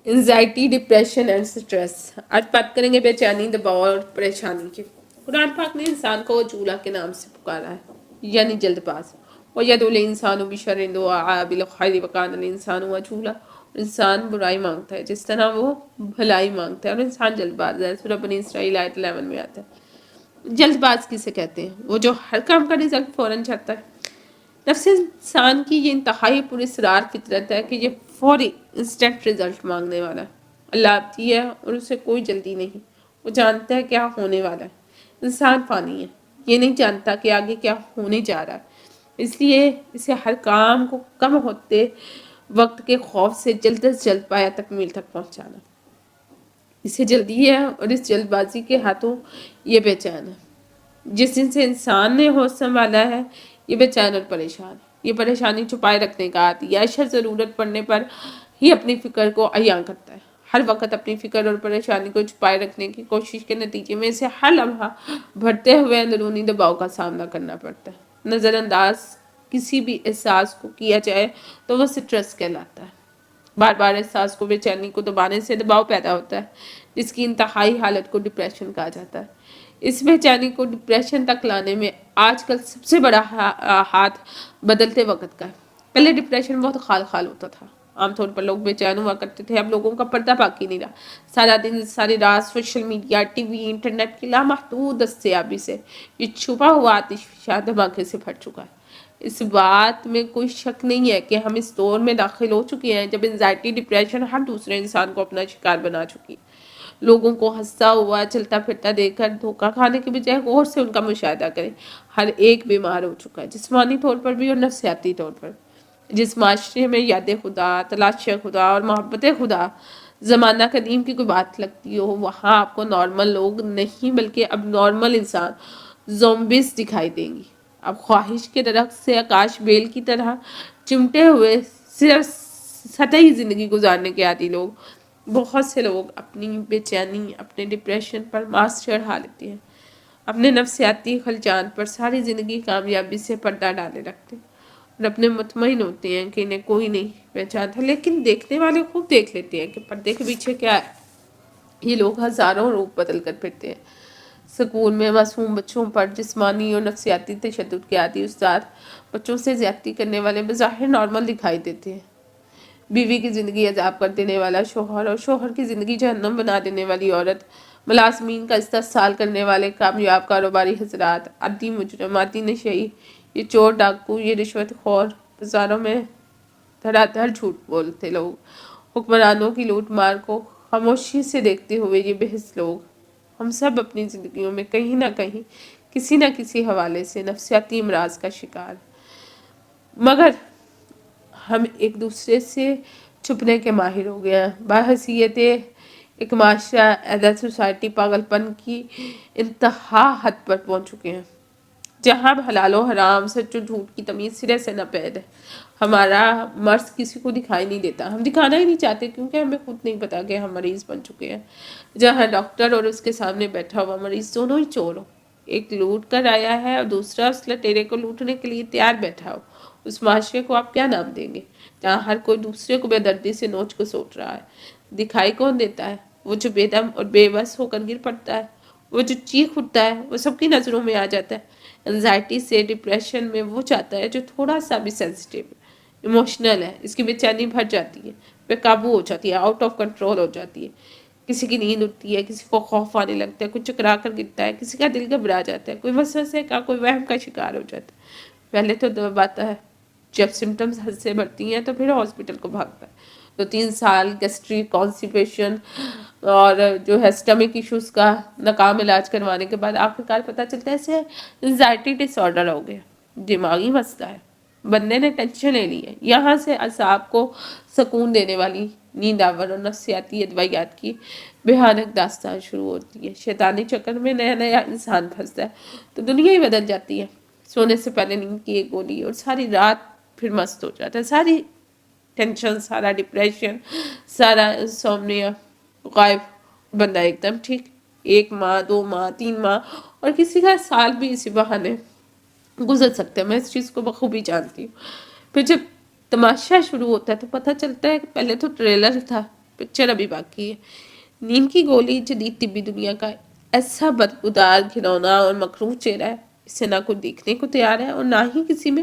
Anxiety, depression and stress. آج بات کریں گے بے چینی، دباؤ اور پریشانی کی. قرآن پاک نے انسان کو عجولہ کے نام سے پکارا ہے، یعنی جلد باز. وَيَدْعُو الْإِنسَانُ بِالشَّرِّ دُعَاءَهُ بِالْخَيْرِ وَكَانَ الْإِنسَانُ عَجُولًا. انسان برائی مانگتا ہے جس طرح وہ بھلائی مانگتا ہے، اور انسان جلد باز ہے. سورہ بنی اسرائیل آیت 11 میں آتا ہے. جلد باز کسے کہتے ہیں؟ وہ جو ہر کام کا رزلٹ فوراً چاہتا ہے. نفس انسان کی یہ انتہائی پراسرار فطرت ہے کہ یہ فوری انسٹنٹ رزلٹ مانگنے والا ہے. اللہ آتی ہے اور اسے کوئی جلدی نہیں، وہ جانتا ہے کیا ہونے والا ہے. انسان فانی ہے، یہ نہیں جانتا کہ آگے کیا ہونے جا رہا ہے، اس لیے اسے ہر کام کو کم ہوتے وقت کے خوف سے جلد از جلد پایا تکمیل تک پہنچانا. اسے جلدی ہے اور اس جلد بازی کے ہاتھوں یہ بے چین ہے. جس دن سے انسان نے ہوش سنبھالا ہے یہ بے چین اور پریشان ہے. یہ پریشانی چھپائے رکھنے کا عادی ہے، اشد ضرورت پڑنے پر ہی اپنی فکر کو عیاں کرتا ہے. ہر وقت اپنی فکر اور پریشانی کو چھپائے رکھنے کی کوشش کے نتیجے میں اسے ہر لمحہ بڑھتے ہوئے اندرونی دباؤ کا سامنا کرنا پڑتا ہے. نظر انداز کسی بھی احساس کو کیا جائے تو وہ سٹریس کہلاتا ہے. بار بار احساس کو بے چینی کو دبانے سے دباؤ پیدا ہوتا ہے، جس کی انتہائی حالت کو ڈپریشن کہا جاتا ہے. اس بے چینی کو ڈپریشن تک لانے میں آج کل سب سے بڑا ہاتھ بدلتے وقت کا ہے. پہلے ڈپریشن بہت خال خال ہوتا تھا، عام طور پر لوگ بے چین ہوا کرتے تھے. اب لوگوں کا پردہ باقی نہیں رہا. سارا دن ساری رات social media, T V, internet کی لامحدود دستیابی سے یہ چھپا ہوا آتش فشاں دھماکے سے پھٹ چکا ہے. اس بات میں کوئی شک نہیں ہے کہ ہم اس دور میں داخل ہو چکے ہیں جب انزائٹی، ڈپریشن ہر دوسرے انسان کو اپنا شکار بنا چکی ہے. لوگوں کو ہنستا ہوا چلتا پھرتا دیکھ کر دھوکہ کھانے کے بجائے غور سے ان کا مشاہدہ کریں. ہر ایک بیمار ہو چکا ہے، جسمانی طور پر بھی اور نفسیاتی طور پر. جس معاشرے میں یاد خدا، تلاش خدا اور محبت خدا زمانہ قدیم کی کوئی بات لگتی ہو، وہاں آپ کو نارمل لوگ نہیں بلکہ اب نارمل انسان، زومبیز دکھائی دیں گی. اب خواہش کے درخت سے آکاش بیل کی طرح چمٹے ہوئے صرف سطحی زندگی گزارنے کے عادی لوگ. بہت سے لوگ اپنی بے چینی، اپنے ڈپریشن پر ماسک چڑھا لیتے ہیں، اپنے نفسیاتی خلجان پر ساری زندگی کامیابی سے پردہ ڈالے رکھتے ہیں اور اپنے مطمئن ہوتے ہیں کہ انہیں کوئی نہیں پہچانتا. لیکن دیکھنے والے خوب دیکھ لیتے ہیں کہ پردے کے پیچھے کیا ہے. یہ لوگ ہزاروں روپ بدل کر پھرتے ہیں. سکول میں معصوم بچوں پر جسمانی اور نفسیاتی تشدد کے عادی استاد بچوں سے زیادتی کرنے والے بظاہر نارمل دکھائی دیتے ہیں. بیوی کی زندگی عذاب کر دینے والا شوہر اور شوہر کی زندگی جہنم بنا دینے والی عورت، ملازمین کا استحصال کرنے والے کامیاب کاروباری حضرات، عادی مجرم، عادی نشئی، یہ چور ڈاکو، یہ رشوت خور، بازاروں میں دھڑا دھڑ جھوٹ بولتے لوگ، حکمرانوں کی لوٹ مار کو خاموشی سے دیکھتے ہوئے یہ بے حس لوگ. ہم سب اپنی زندگیوں میں کہیں نہ کہیں کسی نہ کسی حوالے سے نفسیاتی امراض کا شکار، مگر ہم ایک دوسرے سے چھپنے کے ماہر ہو گئے ہیں. بحیثیت ایک معاشرہ، ایز سوسائٹی، پاگل پن کی انتہا حد پر پہنچ چکے ہیں، جہاں حلال و حرام، سچ و جھوٹ کی تمیز سرے سے ناپید ہے. ہمارا مرض کسی کو دکھائی نہیں دیتا، ہم دکھانا ہی نہیں چاہتے کیونکہ ہمیں خود نہیں پتا کہ ہم مریض بن چکے ہیں. جہاں ڈاکٹر اور اس کے سامنے بیٹھا ہوا مریض دونوں ہی چور ہو، ایک لوٹ کر آیا ہے اور دوسرا اس لٹیرے کو لوٹنے کے لیے تیار بیٹھا ہو. اس معاشرے کو آپ کیا نام دیں گے جہاں ہر کوئی دوسرے کو بے دردی سے نوچ کو سوٹ رہا ہے؟ دکھائی کون دیتا ہے؟ وہ جو بے دم اور بے بس ہو کر گر پڑتا ہے، وہ جو چیخ اٹھتا ہے، وہ سب کی نظروں میں آ جاتا ہے. انزائٹی سے ڈپریشن میں وہ چاہتا ہے جو تھوڑا سا بھی سینسٹیو، ایموشنل ہے، اس کی بے چینی بھر جاتی ہے، بے قابو ہو جاتی ہے، آؤٹ آف کنٹرول ہو جاتی ہے. کسی کی نیند اٹھتی ہے، کسی کو خوف آنے لگتا ہے، کوئی چکرا کر گرتا ہے، کسی کا دل گھبرا جاتا ہے، کوئی وسوسے کا، کوئی وہم کا شکار ہو جاتا ہے. پہلے تو دب آتا ہے، جب سمٹمز حد سے بڑھتی ہیں تو پھر ہاسپٹل کو بھاگتا ہے. 2-3 سال گیسٹرک کانسٹیپیشن اور جو ہے سٹمک ایشوز کا ناکام علاج کروانے کے بعد آخرکار پتہ چلتا ہے اسے انزائٹی ڈس آرڈر ہو گیا، دماغی مسئلہ ہے. بندے نے ٹینشن لے لی ہے. یہاں سے اعصاب کو سکون دینے والی نیند آور اور نفسیاتی ادویات کی بھیانک داستان شروع ہوتی ہے. شیطانی چکر میں نیا نیا انسان پھنستا ہے تو دنیا ہی بدل جاتی ہے. سونے سے پہلے نیند کی ایک گولی اور ساری رات پھر مست ہو جاتا ہے. ساری ٹینشن، سارا ڈپریشن، سارا انسومنیا غائب، بندہ ایک دم ٹھیک. 1 ماہ، 2 ماہ، 3 ماہ اور کسی کا سال بھی اسی بہانے گزر سکتے ہیں. میں اس چیز کو بخوبی جانتی ہوں. پھر جب تماشا شروع ہوتا ہے تو پتہ چلتا ہے کہ پہلے تو ٹریلر تھا، پکچر ابھی باقی ہے۔ نیند کی گولی جدید طبی دنیا کا ایسا بدبودار، گھنونا اور مکروہ چہرہ ہے، اسے نہ کوئی دیکھنے کو تیار ہے اور نہ ہی کسی میں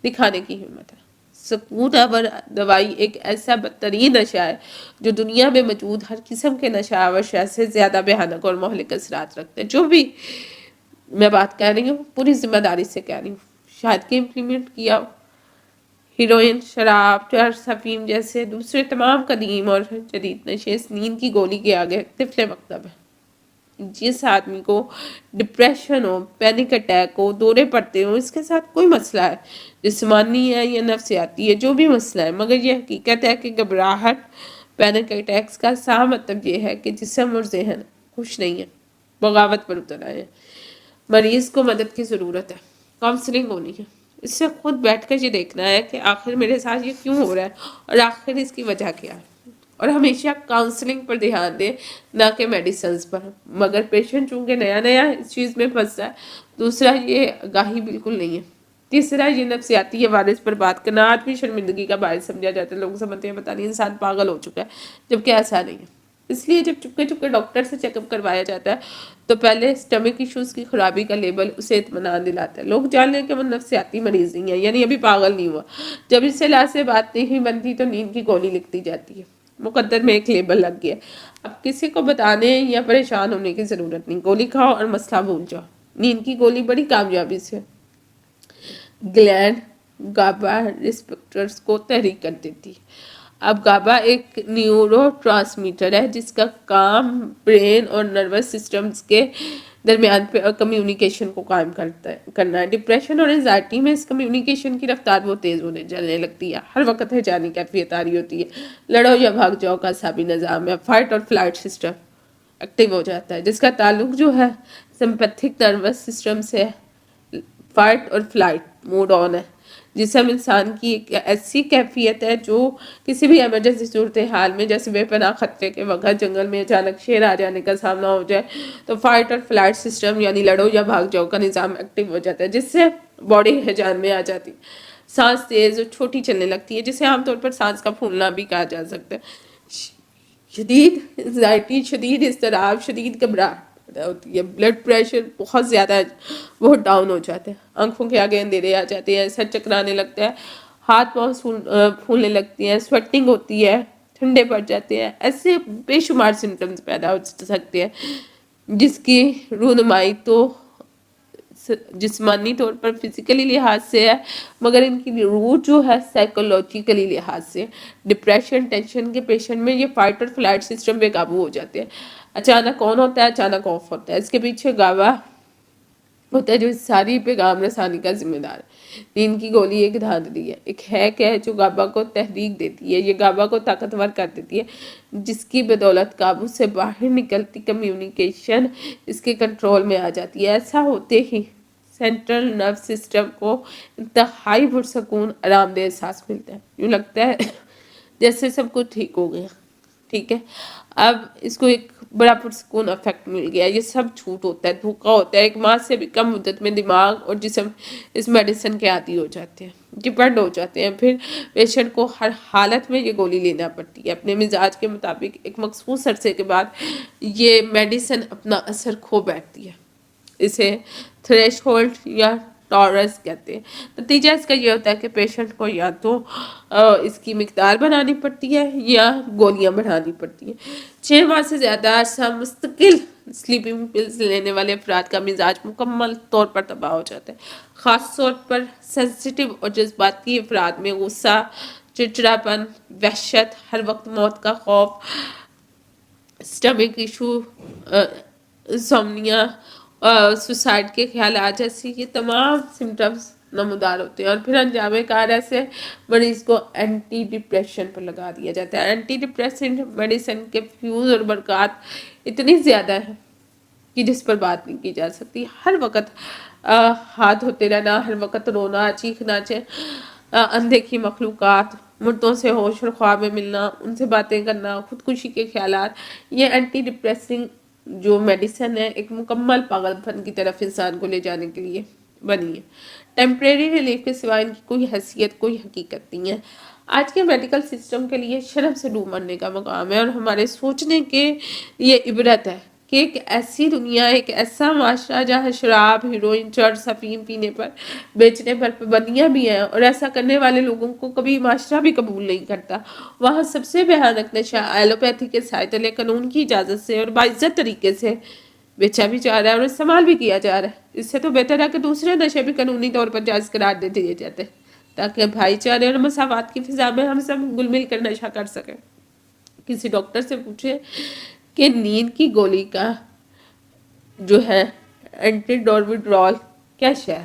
دکھانے کی ہمت ہے۔ سکون آور دوائی ایک ایسا بدترین نشہ ہے جو دنیا میں موجود ہر قسم کے نشہ آور شے سے زیادہ بھیانک اور مہلک اثرات رکھتے ہیں۔ جو بھی میں بات کہہ رہی ہوں پوری ذمہ داری سے کہہ رہی ہوں، شاید کہ امپلیمنٹ کیا ہیروئن، شراب، چرس، افیم جیسے دوسرے تمام قدیم اور جدید نشے اس نیند کی گولی کے آگے طفل مکتب ہے۔ جس آدمی کو ڈپریشن ہو، پینک اٹیک ہو، دورے پڑتے ہو، اس کے ساتھ کوئی مسئلہ ہے، جسمانی ہے یا نفسیاتی ہے، جو بھی مسئلہ ہے، مگر یہ حقیقت ہے کہ گھبراہٹ، پینک اٹیکس کا صحیح مطلب یہ ہے کہ جسم اور ذہن خوش نہیں ہے، بغاوت پر اتر آئے ہیں۔ مریض کو مدد کی ضرورت ہے، کاؤنسلنگ ہونی ہے، اس سے خود بیٹھ کر یہ دیکھنا ہے کہ آخر میرے ساتھ یہ کیوں ہو رہا ہے اور آخر اس کی وجہ کیا ہے، اور ہمیشہ کاؤنسلنگ پر دھیان دیں نہ کہ میڈیسنز پر۔ مگر پیشنٹ چونکہ نیا نیا اس چیز میں پھنستا ہے۔ دوسرا، یہ آگاہی بالکل نہیں ہے۔ تیسرا، یہ نفسیاتی عوارض پر بات کرنا آدمی شرمندگی کا باعث سمجھا جاتا ہے، لوگ سمجھتے ہیں پتہ نہیں انسان پاگل ہو چکا ہے، جبکہ ایسا نہیں ہے۔ اس لیے جب چپکے چپکے ڈاکٹر سے چیک اپ کروایا جاتا ہے تو پہلے اسٹمک ایشوز کی خرابی کا لیبل اسے اطمینان دلاتا ہے، لوگ جان لیں کہ وہ نفسیاتی مریض نہیں ہے، یعنی ابھی پاگل نہیں ہوا۔ جب اس علاج سے بات نہیں بنتی تو نیند کی گولی لکھ دی جاتی ہے، مقدر میں ایک لیبل لگ گیا۔ اب کسی کو بتانے یا پریشان ہونے کی ضرورت نہیں، گولی کھاؤ اور مسئلہ بھول جاؤ۔ نیند کی گولی بڑی کامیابی سے گلینڈ گابا ریسپٹرز کو تحریک کر دیتی ہے۔ اب گابا ایک نیورو ٹرانسمیٹر ہے جس کا کام برین اور نروس سسٹمز کے درمیان کمیونیکیشن کو قائم کرنا ہے۔ ڈپریشن اور انزائٹی میں اس کمیونیکیشن کی رفتار بہت تیز ہونے جانے لگتی ہے، ہر وقت ہیجانی کیفیت آ رہی ہوتی ہے، لڑو یا بھاگ جاؤ کا اعصابی نظام ہے، فائٹ اور فلائٹ سسٹم ایکٹیو ہو جاتا ہے جس کا تعلق جو ہے سمپیتھک نروس سسٹم سے۔ فائٹ اور فلائٹ موڈ آن ہے۔ جسم انسان کی ایک ایسی کیفیت ہے جو کسی بھی ایمرجنسی صورتحال میں، جیسے بے پناہ خطرے کے وقت جنگل میں اچانک شیر آ جانے کا سامنا ہو جائے تو فائٹ اور فلائٹ سسٹم یعنی لڑو یا بھاگ جاؤ کا نظام ایکٹیو ہو جاتا ہے، جس سے باڈی ہیجان میں آ جاتی ہے، سانس تیز اور چھوٹی چلنے لگتی ہے، جسے عام طور پر سانس کا پھولنا بھی کہا جا سکتا ہے۔ شدید انزائٹی، شدید اضطراب، شدید گھبراہٹ پیدا ہوتی ہے، بلڈ پریشر بہت زیادہ بہت ڈاؤن ہو جاتا ہے، آنکھوں کے آگے اندھیرے آ جاتے ہیں، سر چکرانے لگتا ہے، ہاتھ پاؤں پھولنے لگتی ہیں، سویٹنگ ہوتی ہے، ٹھنڈے پڑ جاتے ہیں، ایسے بے شمار سمٹمز پیدا ہو سکتے ہیں جس کی رونمائی تو جسمانی طور پر فزیکلی لحاظ سے ہے، مگر ان کی روٹ جو ہے سائیکولوجیکلی لحاظ سے۔ ڈپریشن، ٹینشن کے پیشنٹ میں یہ فائٹ اور فلائٹ سسٹم بے قابو ہو جاتے ہیں، اچانک آن ہوتا ہے، اچانک آف ہوتا ہے۔ اس کے پیچھے گاوا ہوتا ہے جو اس ساری پیغام رسانی کا ذمہ دار ہے۔ نیند کی گولی ایک دھاندلی ہے، ایک ہیک ہے جو گابا کو تحریک دیتی ہے، یہ گابا کو طاقتور کر دیتی ہے، جس کی بدولت قابو سے باہر نکلتی کمیونیکیشن اس کے کنٹرول میں آ جاتی ہے۔ ایسا ہوتے ہی سینٹرل نرو سسٹم کو انتہائی پرسکون آرام دہ احساس ملتا ہے، یوں لگتا ہے جیسے سب کچھ ٹھیک ہو گیا۔ ٹھیک ہے، اب اس کو ایک بڑا پرسکون افیکٹ مل گیا۔ یہ سب جھوٹ ہوتا ہے، دھوکہ ہوتا ہے۔ ایک ماہ سے بھی کم مدت میں دماغ اور جسم اس میڈیسن کے عادی ہو جاتے ہیں، ڈپینڈ ہو جاتے ہیں، پھر پیشنٹ کو ہر حالت میں یہ گولی لینا پڑتی ہے اپنے مزاج کے مطابق۔ ایک مخصوص عرصے کے بعد یہ میڈیسن اپنا اثر کھو بیٹھتی ہے، اسے تھریش ہولڈ یا ٹارس کہتے ہیں۔ نتیجہ اس کا یہ ہوتا ہے کہ پیشنٹ کو یا تو اس کی مقدار بڑھانی پڑتی ہے یا گولیاں بڑھانی پڑتی ہیں۔ 6 ماہ سے زیادہ عرصہ مستقل سلیپنگ پلز لینے والے افراد کا مزاج مکمل طور پر تباہ ہو جاتا ہے، خاص طور پر سینسٹیو اور جذباتی افراد میں غصہ، چڑچڑاپن، وحشت، ہر وقت موت کا خوف، اسٹمک ایشو، انسومنیا، سوسائڈ کے خیالات جیسی یہ تمام سمٹمز نمودار ہوتے ہیں، اور پھر انجام کار ایسے مریض کو اینٹی ڈپریشن پر لگا دیا جاتا ہے۔ اینٹی ڈپریسنٹ میڈیسن کے فیوز اور برکات اتنی زیادہ ہیں کہ جس پر بات نہیں کی جا سکتی۔ ہر وقت ہاتھ دھوتے رہنا، ہر وقت رونا، چیخنا، اندیکھی مخلوقات، مردوں سے ہوش اور خواب میں ملنا، ان سے باتیں کرنا، خودکشی کے خیالات، یہ اینٹی ڈپریسنگ جو میڈیسن ہے ایک مکمل پاگل پن کی طرف انسان کو لے جانے کے لیے بنی ہے۔ ٹیمپریری ریلیف کے سوا ان کی کوئی حیثیت، کوئی حقیقت نہیں ہے۔ آج کے میڈیکل سسٹم کے لیے شرم سے ڈوب مرنے کا مقام ہے، اور ہمارے سوچنے کے یہ عبرت ہے کہ ایک ایسی دنیا، ایک ایسا معاشرہ جہاں شراب، ہیروئن، چرس، افیم پینے پر، بیچنے پر پابندیاں بھی ہیں، اور ایسا کرنے والے لوگوں کو کبھی معاشرہ بھی قبول نہیں کرتا، وہاں سب سے بھیانک نشہ ایلوپیتھی کے سائے تلے قانون کی اجازت سے اور باعزت طریقے سے بیچا بھی جا رہا ہے اور استعمال بھی کیا جا رہا ہے۔ اس سے تو بہتر ہے کہ دوسرے نشے بھی قانونی طور پر جائز قرار دے دیے جاتے ہیں، تاکہ بھائی چارے اور مساوات کی فضا میں ہم سب گل مل کر نشہ کر سکیں۔ کسی ڈاکٹر سے پوچھے کہ نیند کی گولی کا جو ہے اینٹی ڈورمیڈرول کیا شے ہے؟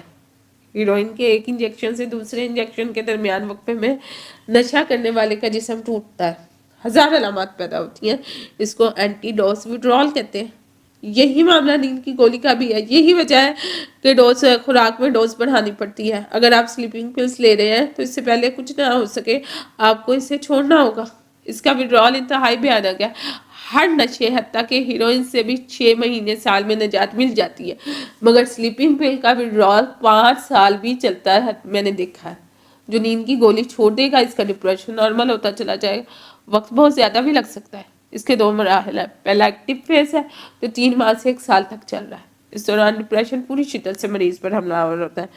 ہیروئن کے ایک انجیکشن سے دوسرے انجیکشن کے درمیان وقفے میں نشہ کرنے والے کا جسم ٹوٹتا ہے، ہزار علامات پیدا ہوتی ہیں، اس کو اینٹی ڈوز وڈرول کہتے ہیں۔ یہی معاملہ نیند کی گولی کا بھی ہے، یہی وجہ ہے کہ خوراک میں ڈوز بڑھانی پڑتی ہے۔ اگر آپ سلیپنگ پلز لے رہے ہیں تو اس سے پہلے کچھ نہ ہو سکے آپ کو اسے چھوڑنا ہوگا۔ اس کا وڈرول انتہائی بھیانک ہے۔ ہر نشے حتیٰ کہ ہیروئن سے بھی 6 مہینے سال میں نجات مل جاتی ہے، مگر سلیپنگ پل کا وڈرول 5 سال بھی چلتا ہے، میں نے دیکھا ہے۔ جو نیند کی گولی چھوڑ دے گا اس کا ڈپریشن نارمل ہوتا چلا جائے گا، وقت بہت زیادہ بھی لگ سکتا ہے۔ اس کے 2 مراحل ہیں، پہلا ایکٹیو فیز ہے جو 3 ماہ سے 1 سال تک چل رہا ہے۔ اس دوران ڈپریشن پوری شدت سے مریض پر حملہ آور ہوتا ہے،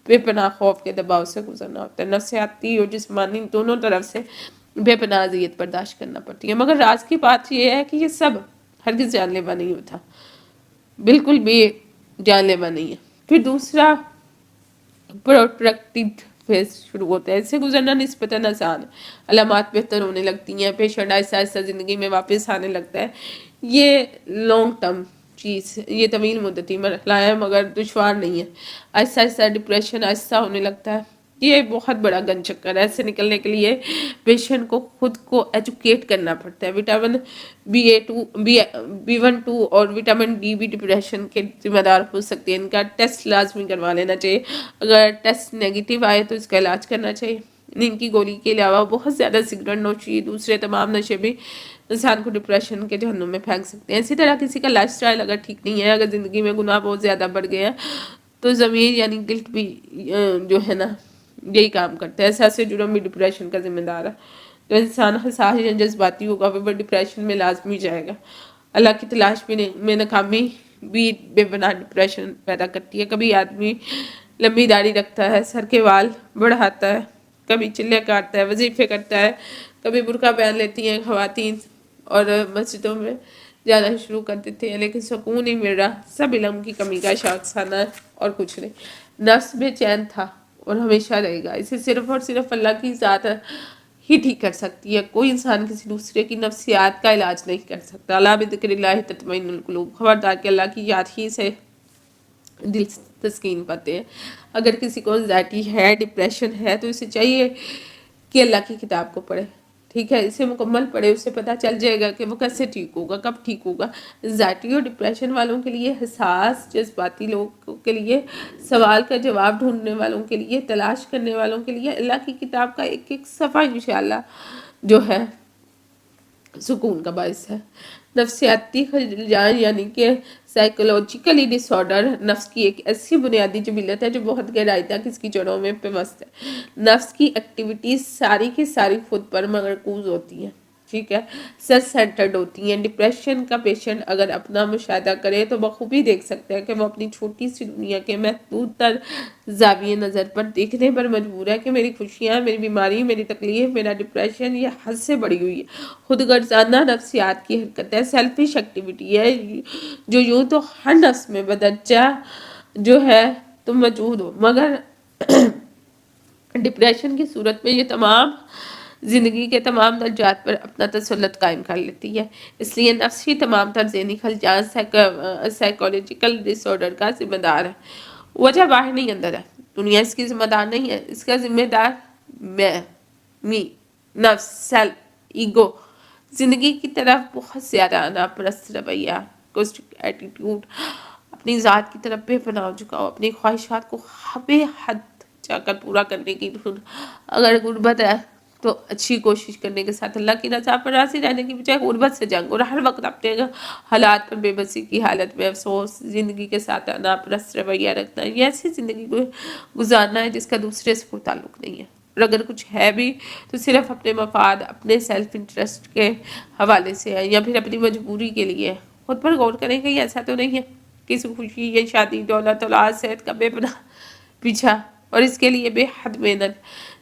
بے پناہ خوف کے دباؤ سے گزرنا ہوتا ہے، نفسیاتی اور جسمانی دونوں طرف سے بے پناہ اذیت برداشت کرنا پڑتی ہے۔ مگر راز کی بات یہ ہے کہ یہ سب ہرگز جان لیوا نہیں ہوتا، بالکل بھی جان لیوا نہیں ہے۔ پھر دوسرا پروٹریکٹڈ فیز شروع ہوتا ہے، اس سے گزرنا نسبتاً آسان ہے، علامات بہتر ہونے لگتی ہیں، پیشنٹ آہستہ آہستہ زندگی میں واپس آنے لگتا ہے۔ یہ لانگ ٹرم چیز، یہ طویل مدتی مرحلہ ہے مگر دشوار نہیں ہے۔ آہستہ آہستہ ڈپریشن آہستہ ہونے لگتا ہے، یہ بہت بڑا گن چکر ہے۔ ایسے نکلنے کے لیے پیشنٹ کو خود کو ایجوکیٹ کرنا پڑتا ہے۔ وٹامن B1-2 اور وٹامن ڈی بھی ڈپریشن کے ذمہ دار ہو سکتے ہیں، ان کا ٹیسٹ لازمی کروا لینا چاہیے، اگر ٹیسٹ نیگیٹو آئے تو اس کا علاج کرنا چاہیے۔ نیند کی گولی کے علاوہ بہت زیادہ سگریٹ نوشی، دوسرے تمام نشے بھی انسان کو ڈپریشن کے جہنم میں پھینک سکتے ہیں۔ اسی طرح کسی کا لائف سٹائل اگر ٹھیک نہیں ہے، اگر زندگی میں گناہ بہت زیادہ بڑھ گئے ہیں تو ضمیر یعنی گلٹ بھی جو ہے نا یہی کام کرتا ہے، احساس جرم بھی ڈپریشن کا ذمہ دار ہے۔ تو انسان حساس یا جذباتی ہوگا وہ ڈپریشن میں لازمی جائے گا۔ اللہ کی تلاش میں ناکامی بھی بے پناہ ڈپریشن پیدا کرتی ہے۔ کبھی آدمی لمبی داڑھی رکھتا ہے، سر کے وال بڑھاتا ہے، کبھی چلے کاٹتا ہے، وظیفے کرتا ہے، کبھی برقع پہن لیتی ہیں خواتین اور مسجدوں میں جانا شروع کر دیتے ہیں، لیکن سکون نہیں مل رہا۔ سب علم کی کمی کا شاخسانہ ہے اور کچھ نہیں۔ نفس بے چین تھا اور ہمیشہ رہے گا، اسے صرف اور صرف اللہ کی ذات ہی ٹھیک کر سکتی ہے۔ کوئی انسان کسی دوسرے کی نفسیات کا علاج نہیں کر سکتا۔ الا بذکر اللہ تطمئن القلوب، خبردار کہ اللہ کی یاد ہی سے دل تسکین پاتے ہیں۔ اگر کسی کو انزائٹی ہے، ڈپریشن ہے، تو اسے چاہیے کہ اللہ کی کتاب کو پڑھے، ٹھیک ہے، اسے مکمل پڑھے، اسے پتہ چل جائے گا کہ وہ کیسے ٹھیک ہوگا، کب ٹھیک ہوگا۔ انزائٹی اور ڈپریشن والوں کے لیے، حساس جذباتی لوگوں کے لیے، سوال کا جواب ڈھونڈنے والوں کے لیے، تلاش کرنے والوں کے لیے اللہ کی کتاب کا ایک ایک صفحہ انشاءاللہ جو ہے سکون کا باعث ہے۔ نفسیاتی خلجان یعنی کہ سائیکولوجیکلی ڈس آرڈر نفس کی ایک ایسی بنیادی جبلت ہے جو بہت گہرائی تک اس کی جڑوں میں پیوست ہے۔ نفس کی ایکٹیویٹیز ساری کی ساری خود پر مرکوز ہوتی ہیں، ٹھیک ہے، سیلف سینٹرڈ ہوتی ہیں۔ ڈپریشن کا پیشنٹ اگر اپنا مشاہدہ کرے تو بخوبی دیکھ سکتا ہے کہ وہ اپنی چھوٹی سی دنیا کے محدود تر زاویہ نظر پر دیکھنے پر مجبور ہے کہ میری خوشیاں، میری بیماری، میری تکلیف، میرا ڈپریشن یہ حد سے بڑی ہوئی ہے۔ خود غرضانہ نفسیات کی حرکت ہے، سیلفش ایکٹیویٹی ہے جو یوں تو ہر نفس میں بدرجہ جو ہے تم موجود ہو، مگر ڈپریشن کی صورت میں یہ تمام زندگی کے تمام درجات پر اپنا تسلط قائم کر لیتی ہے۔ اس لیے نفس ہی تمام تر ذہنی خلجان سائیکولوجیکل ڈس آرڈر کا ذمہ دار ہے۔ وجہ باہر نہیں اندر ہے، دنیا اس کی ذمہ دار نہیں ہے، اس کا ذمہ دار میں، نفس، سیلف، ایگو، زندگی کی طرف بہت زیادہ انا پرست رویہ، ایٹیٹیوڈ، اپنی ذات کی طرف بے پناہ جھکاؤ، اپنی خواہشات کو بے حد جا کر پورا کرنے کی ڈھونڈ۔ اگر غربت ہے تو اچھی کوشش کرنے کے ساتھ اللہ کی رضا پر راضی رہنے کی بجائے غربت سے جنگ، اور ہر وقت اپنے حالات پر بے بسی کی حالت میں افسوس، زندگی کے ساتھ انا پرست رویہ رکھنا، یہ ایسی زندگی کو گزارنا ہے جس کا دوسرے سے کوئی تعلق نہیں ہے۔ اور اگر کچھ ہے بھی تو صرف اپنے مفاد، اپنے سیلف انٹرسٹ کے حوالے سے ہے یا پھر اپنی مجبوری کے لیے ہے۔ خود پر غور کریں کہ ایسا تو نہیں ہے کسی خوشی یا شادی، دولت، اولاد، صحت کا بے پناہ پیچھا اور اس کے لیے بے حد محنت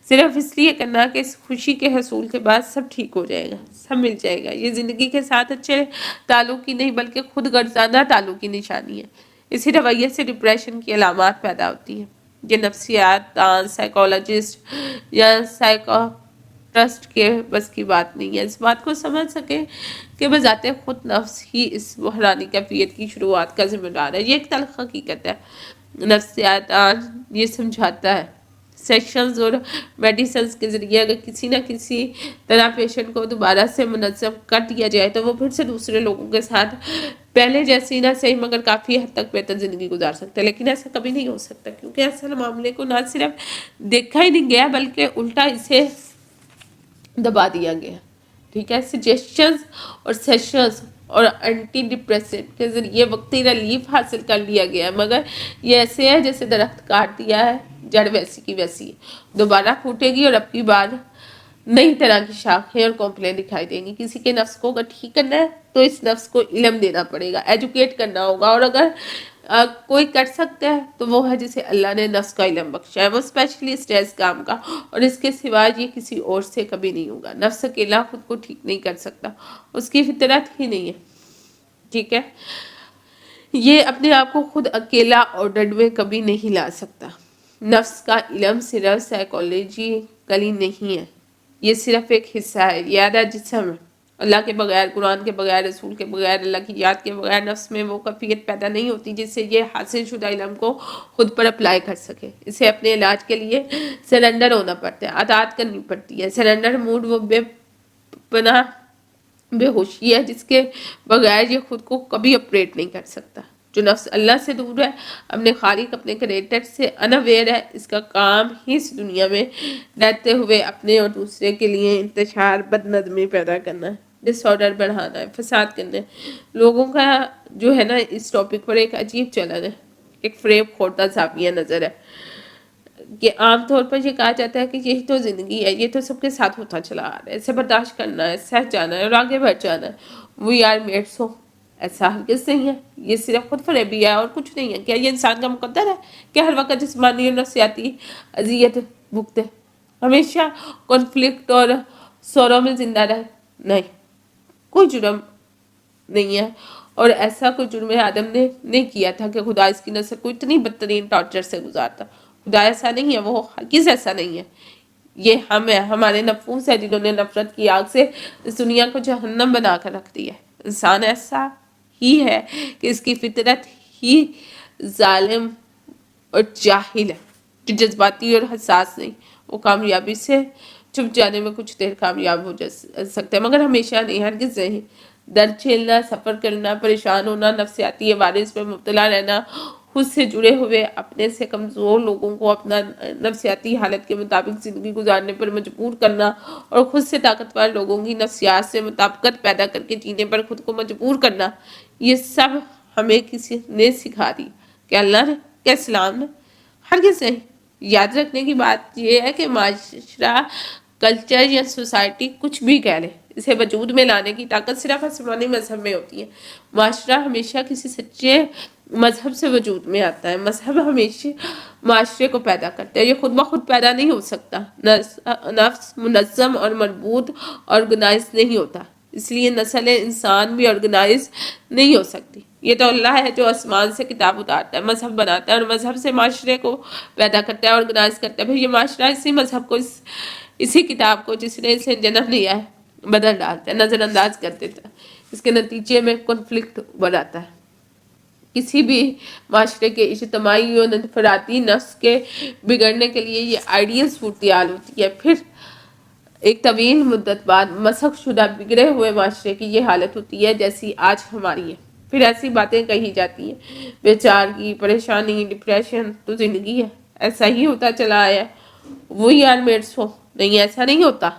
صرف اس لیے کرنا کہ اس خوشی کے حصول کے بعد سب ٹھیک ہو جائے گا، سب مل جائے گا۔ یہ زندگی کے ساتھ اچھے تعلق کی نہیں بلکہ خود غرضانہ تعلق کی نشانی ہے۔ اسی رویے سے ڈپریشن کی علامات پیدا ہوتی ہیں۔ یہ نفسیات دان، سائیکالوجسٹ یا سائیکاٹرسٹ کے بس کی بات نہیں ہے۔ اس بات کو سمجھ سکیں کہ بذات خود نفس ہی اس بحرانی کیفیت کی شروعات کا ذمہ دار ہے۔ یہ ایک تلخ حقیقت ہے۔ نفسیات دان یہ سمجھاتا ہے سیشنز اور میڈیسنز کے ذریعے اگر کسی نہ کسی طرح پیشنٹ کو دوبارہ سے منظم کر دیا جائے تو وہ پھر سے دوسرے لوگوں کے ساتھ پہلے جیسی نہ صحیح مگر کافی حد تک بہتر زندگی گزار سکتے ہیں، لیکن ایسا کبھی نہیں ہو سکتا کیونکہ اصل معاملے کو نہ صرف دیکھا ہی نہیں گیا بلکہ الٹا اسے دبا دیا گیا۔ ٹھیک ہے، سجیشنز اور سیشنز اور اینٹی ڈپریسنٹ کے ذریعے وقتی ریلیف حاصل کر لیا گیا ہے، مگر یہ ایسے ہے جیسے درخت کاٹ دیا ہے، جڑ ویسی کی ویسی ہے، دوبارہ پھوٹے گی اور اب کی بار نئی طرح کی شاخیں اور کونپلیں دکھائی دیں گی۔ کسی کے نفس کو اگر ٹھیک کرنا ہے تو اس نفس کو علم دینا پڑے گا، ایجوکیٹ کرنا ہوگا، اور اگر کوئی کر سکتا ہے تو وہ ہے جسے اللہ نے نفس کا علم بخشا ہے، وہ اسپیشلسٹ ہے اس کام کا، اور اس کے سوا یہ کسی اور سے کبھی نہیں ہوگا۔ نفس اکیلا خود کو ٹھیک نہیں کر سکتا، اس کی فطرت ہی نہیں ہے۔ ٹھیک ہے، یہ اپنے آپ کو خود اکیلا آرڈر میں کبھی نہیں لا سکتا۔ نفس کا علم صرف سائیکالوجیکلی نہیں ہے، یہ صرف ایک حصہ ہے، یاد ہے جسم ہے۔ اللہ کے بغیر، قرآن کے بغیر، رسول کے بغیر، اللہ کی یاد کے بغیر نفس میں وہ کیفیت پیدا نہیں ہوتی جس سے یہ حاصل شدہ علم کو خود پر اپلائی کر سکے۔ اسے اپنے علاج کے لیے سرنڈر ہونا پڑتا ہے، اطاعت کرنی پڑتی ہے۔ سرنڈر موڈ وہ بے پناہ بے ہوشی ہے جس کے بغیر یہ خود کو کبھی اپریٹ نہیں کر سکتا۔ جو نفس اللہ سے دور ہے، اپنے خالق، اپنے کریٹر سے انویئر ہے، اس کا کام ہی اس دنیا میں رہتے ہوئے اپنے اور دوسرے کے لیے انتشار، بد نظمی پیدا کرنا ہے، ڈس آرڈر بڑھانا ہے، فساد کرنا ہے۔ لوگوں کا جو ہے نا اس ٹاپک پر ایک عجیب چلن ہے، ایک فریب خوردہ زاویہ نظر ہے کہ عام طور پر یہ کہا جاتا ہے کہ یہی تو زندگی ہے، یہ تو سب کے ساتھ ہوتا چلا آ رہا ہے، اسے برداشت کرنا ہے، سہ جانا ہے اور آگے بڑھ جانا ہے۔ وی آر میڈ سو، ایسا ہرگز نہیں ہے، یہ صرف خود فریبی ہے اور کچھ نہیں ہے۔ کیا یہ انسان کا مقدر ہے کہ ہر وقت جسمانی اور نفسیاتی اذیت بھگتے، ہمیشہ کنفلکٹ اور سوروں میں زندہ رہے؟ نہیں، کوئی جرم نہیں ہے، اور ایسا کوئی جرم آدم نے نہیں کیا تھا کہ خدا اس کی نسل کو اتنی بدترین ٹارچر سے گزارتا۔ خدا ایسا نہیں ہے، وہ ہرگز ایسا نہیں ہے۔ یہ ہم ہیں، ہمارے نفوس ہے جنہوں نے نفرت کی آگ سے اس دنیا کو جہنم بنا کر رکھ دیا ہے۔ انسان ایسا ہی ہے کہ اس کی فطرت ہی ظالم اور جاہل ہے، جو جذباتی اور حساس نہیں۔ وہ کامیابی سے چھپ جانے میں کچھ دیر کامیاب ہو جا سکتا ہے مگر ہمیشہ نہیں، ہرگز نہیں۔ درد جھیلنا، سفر کرنا، پریشان ہونا، نفسیاتی عوارض میں مبتلا رہنا، خود سے جڑے ہوئے اپنے سے کمزور لوگوں کو اپنا نفسیاتی حالت کے مطابق زندگی گزارنے پر مجبور کرنا اور خود سے طاقتور لوگوں کی نفسیات سے مطابقت پیدا کر کے جینے پر خود کو مجبور کرنا، یہ سب ہمیں کسی نے سکھا دی کہ اللہ نے، کہ اسلام نے؟ ہرگز نہیں۔ یاد رکھنے کی بات یہ ہے کہ معاشرہ، کلچر یا سوسائٹی کچھ بھی کہہ لے، اسے وجود میں لانے کی طاقت صرف آسمانی مذہب میں ہوتی ہے۔ معاشرہ ہمیشہ کسی سچے مذہب سے وجود میں آتا ہے۔ مذہب ہمیشہ معاشرے کو پیدا کرتا ہے، یہ خود بخود پیدا نہیں ہو سکتا۔ نفس منظم اور مربوط آرگنائز نہیں ہوتا، اس لیے نسل انسان بھی آرگنائز نہیں ہو سکتی۔ یہ تو اللہ ہے جو آسمان سے کتاب اتارتا ہے، مذہب بناتا ہے اور مذہب سے معاشرے کو پیدا کرتا ہے، آرگنائز کرتا ہے۔ پھر یہ معاشرہ اسی مذہب کو، اسی کتاب کو جس نے اسے جنم لیا ہے بدل ڈالتا ہے، نظر انداز کر دیتا ہے۔ اس کے نتیجے میں کنفلکٹ بڑھاتا ہے۔ کسی بھی معاشرے کے اجتماعی اور انفرادی نفس کے بگڑنے کے لیے یہ آئیڈیل صورتحال ہوتی ہے۔ پھر ایک طویل مدت بعد مسخ شدہ بگڑے ہوئے معاشرے کی یہ حالت ہوتی ہے جیسی آج ہماری ہے۔ پھر ایسی باتیں کہی جاتی ہیں، بیچارگی، پریشانی، ڈپریشن تو زندگی ہے، ایسا ہی ہوتا چلا آیا ہے۔ وہی آر میڈ سو، نہیں ایسا نہیں ہوتا،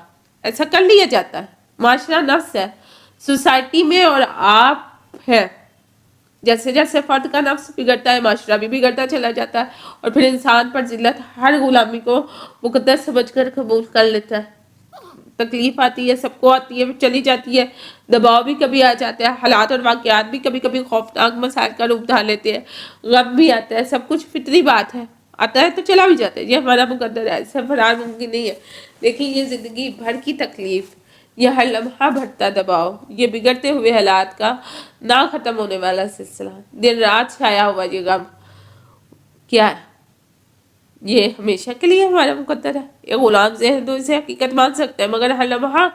ایسا کر لیا جاتا ہے۔ معاشرہ نفس ہے، سوسائٹی میں اور آپ ہے، جیسے جیسے فرد کا نفس بگڑتا ہے معاشرہ بھی بگڑتا چلا جاتا ہے، اور پھر انسان پر ذلت ہر غلامی کو مقدس سمجھ کر قبول کر لیتا ہے۔ تکلیف آتی ہے، سب کو آتی ہے، چلی جاتی ہے، دباؤ بھی کبھی آ جاتا ہے، حالات اور واقعات بھی کبھی کبھی خوفناک مسائل کا روپ دھار لیتے ہیں، غم بھی آتا ہے، سب کچھ فطری بات ہے، آتا ہے تو چلا بھی جاتا ہے، یہ ہمارا مقدر ہے، اس سے فرار ممکن نہیں ہے۔ لیکن یہ زندگی بھر کی تکلیف، یہ ہر لمحہ بڑھتا دباؤ، یہ بگڑتے ہوئے حالات کا نہ ختم ہونے والا سلسلہ، دن رات چھایا ہوا یہ غم کیا ہے؟ یہ ہمیشہ کے لیے ہمارا مقدر ہے۔ یہ غلام ذہن تو اسے حقیقت مان سکتا ہے، مگر ہر لمحہ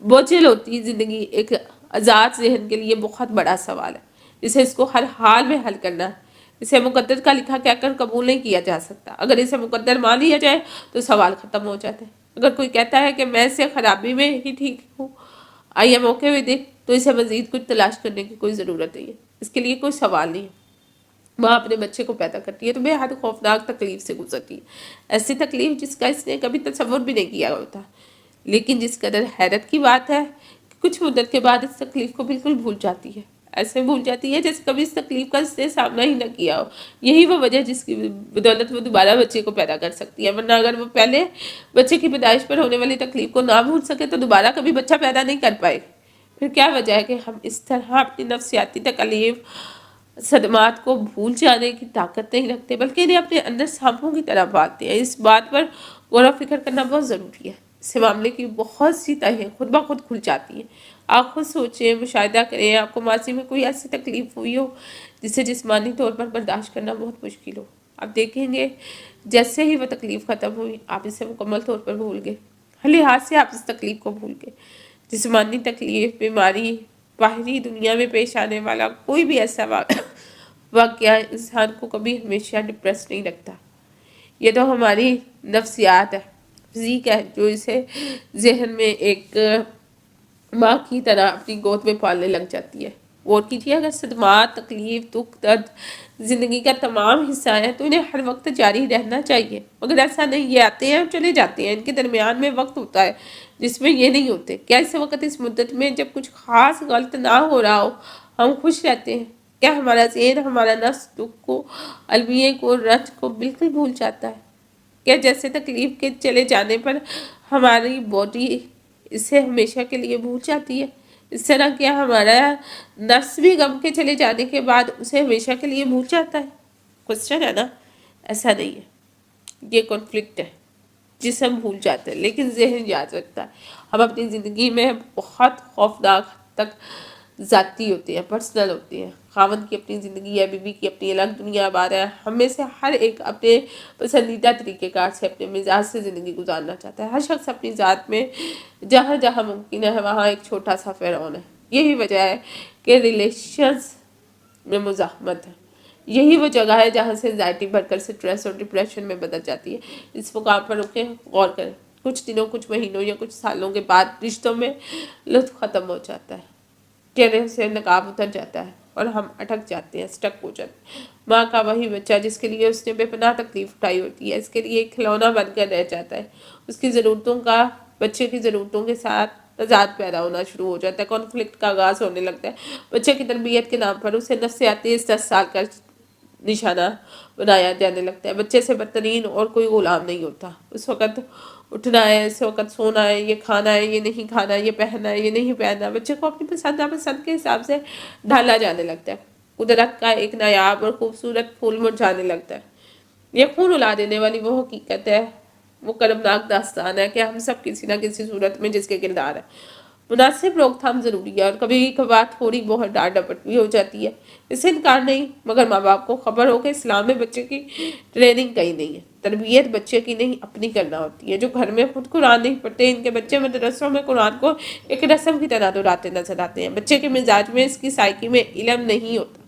بوجھل ہوتی زندگی ایک آزاد ذہن کے لیے بہت بڑا سوال ہے، اسے اس کو ہر حال میں حل کرنا ہے۔ اسے مقدر کا لکھا کہہ کر قبول نہیں کیا جا سکتا۔ اگر اسے مقدر مان لیا جائے تو سوال ختم ہو جاتے ہیں۔ اگر کوئی کہتا ہے کہ میں سے خرابی میں ہی ٹھیک ہوں، آئیے موقع میں دے، تو اسے مزید کچھ تلاش کرنے کی کوئی ضرورت نہیں ہے، اس کے لیے کوئی سوال نہیں ہے۔ ماں اپنے بچے کو پیدا کرتی ہے تو بے حد خوفناک تکلیف سے گزرتی ہے، ایسی تکلیف جس کا اس نے کبھی تصور بھی نہیں کیا ہوتا، لیکن جس قدر حیرت کی بات ہے کہ کچھ مدت کے بعد اس تکلیف کو بالکل بھول جاتی ہے، ایسے بھول جاتی ہے جیسے کبھی اس تکلیف کا اس نے سامنا ہی نہ کیا ہو۔ یہی وہ وجہ جس کی بدولت وہ دوبارہ بچے کو پیدا کر سکتی ہے، ورنہ اگر وہ پہلے بچے کی پیدائش پر ہونے والی تکلیف کو نہ بھول سکے تو دوبارہ کبھی بچہ پیدا نہیں کر پائے۔ پھر کیا وجہ ہے کہ ہم اس طرح اپنی نفسیاتی تکلیف، صدمات کو بھول جانے کی طاقت نہیں رکھتے، بلکہ انہیں اپنے اندر سانپوں کی طرح پالتے ہیں؟ اس بات پر غور و فکر کرنا بہت ضروری ہے۔ اس معاملے کی بہت سی تہیں خود بخود کھل جاتی ہیں۔ آپ خود سوچیں، مشاہدہ کریں، آپ کو ماضی میں کوئی ایسی تکلیف ہوئی ہو جسے جسمانی طور پر برداشت کرنا بہت مشکل ہو، آپ دیکھیں گے جیسے ہی وہ تکلیف ختم ہوئی آپ اسے مکمل طور پر بھول گئے، ہر لحاظ سے آپ اس تکلیف کو بھول گئے۔ جسمانی تکلیف، بیماری، باہری دنیا میں پیش آنے والا کوئی بھی ایسا واقعہ انسان کو کبھی ہمیشہ ڈپریس نہیں رکھتا۔ یہ تو ہماری نفسیات ہے، فزیک ہے، جو اسے ذہن میں ایک ماں کی طرح اپنی گود میں پالنے لگ جاتی ہے۔ غور کیجیے، اگر صدمات، تکلیف، دکھ، درد زندگی کا تمام حصہ ہے تو انہیں ہر وقت جاری رہنا چاہیے، مگر ایسا نہیں، یہ آتے ہیں اور چلے جاتے ہیں، ان کے درمیان میں وقت ہوتا ہے جس میں یہ نہیں ہوتے۔ کیا اس وقت، اس مدت میں جب کچھ خاص غلط نہ ہو رہا ہو، ہم خوش رہتے ہیں؟ کیا ہمارا ذہن، ہمارا نفس دکھ کو، المیے کو، رنج کو بالکل بھول جاتا ہے؟ کیا جیسے تکلیف کے چلے جانے پر ہماری باڈی اسے ہمیشہ کے لیے بھول جاتی ہے، اس طرح کیا ہمارا نفس بھی غم کے چلے جانے کے بعد اسے ہمیشہ کے لیے بھول جاتا ہے؟ کوسچن ہے نا؟ ایسا نہیں ہے، یہ کنفلکٹ ہے۔ جسم بھول جاتا ہے لیکن ذہن یاد رکھتا ہے۔ ہم اپنی زندگی میں بہت خوفناک حد تک ذاتی ہوتے ہیں، پرسنل ہوتے ہیں۔ خاوند کی اپنی زندگی ہے، بیوی کی اپنی الگ دنیا آباد ہے، ہم میں سے ہر ایک اپنے پسندیدہ طریقہ کار سے، اپنے مزاج سے زندگی گزارنا چاہتا ہے۔ ہر شخص اپنی ذات میں جہاں جہاں ممکن ہے وہاں ایک چھوٹا سا فرعون ہے۔ یہی وجہ ہے کہ ریلیشنز میں مزاحمت ہے، یہی وہ جگہ ہے جہاں سے انزائٹی بڑھ کر سٹریس اور ڈپریشن میں بدل جاتی ہے۔ اس مقام پر رکیں، غور کریں، کچھ دنوں، کچھ مہینوں یا کچھ سالوں کے بعد رشتوں میں لطف ختم ہو جاتا ہے، چہرے سے نقاب اتر جاتا ہے اور ہم اٹک جاتے ہیں، سٹک ہو جاتے ہیں۔ ماں کا وہی بچہ جس کے لیے اس نے بے پناہ تکلیف اٹھائی ہوتی ہے، اس کے لیے ایک کھلونا بن کر رہ جاتا ہے۔ اس کی ضرورتوں کا بچے کی ضرورتوں کے ساتھ تضاد پیدا ہونا شروع ہو جاتا ہے، کانفلکٹ کا آغاز ہونے لگتا ہے۔ بچے کی تربیت کے نام پر اسے نفسیاتی استحصال کا نشانہ بنایا جانے لگتا ہے۔ بچے سے بدترین اور کوئی غلام نہیں ہوتا۔ اس وقت اٹھنا ہے، اس وقت سونا ہے، یہ کھانا ہے، یہ نہیں کھانا، یہ پہننا ہے، یہ نہیں پہننا، بچے کو اپنی پسند ناپسند کے حساب سے ڈھالا جانے لگتا ہے۔ قدرت کا ایک نایاب اور خوبصورت پھول مرجھانے لگتا ہے۔ یہ خون الا دینے والی وہ حقیقت ہے، وہ کرمناک داستان ہے کہ ہم سب کسی نہ کسی صورت میں جس کے کردار ہے۔ مناسب روک تھام ضروری ہے اور کبھی کبھار تھوڑی بہت ڈانٹ ڈپٹ بھی ہو جاتی ہے، اس سے انکار نہیں، مگر ماں باپ کو خبر ہو کہ اسلام میں بچے کی ٹریننگ کہیں نہیں ہے۔ تربیت بچے کی نہیں، اپنی کرنا ہوتی ہے۔ جو گھر میں خود قرآن نہیں پڑھتے، ان کے بچے مدرسوں میں قرآن کو ایک رسم کی طرح دہراتے نظر آتے ہیں۔ بچے کے مزاج میں، اس کی سائیکی میں علم نہیں ہوتا،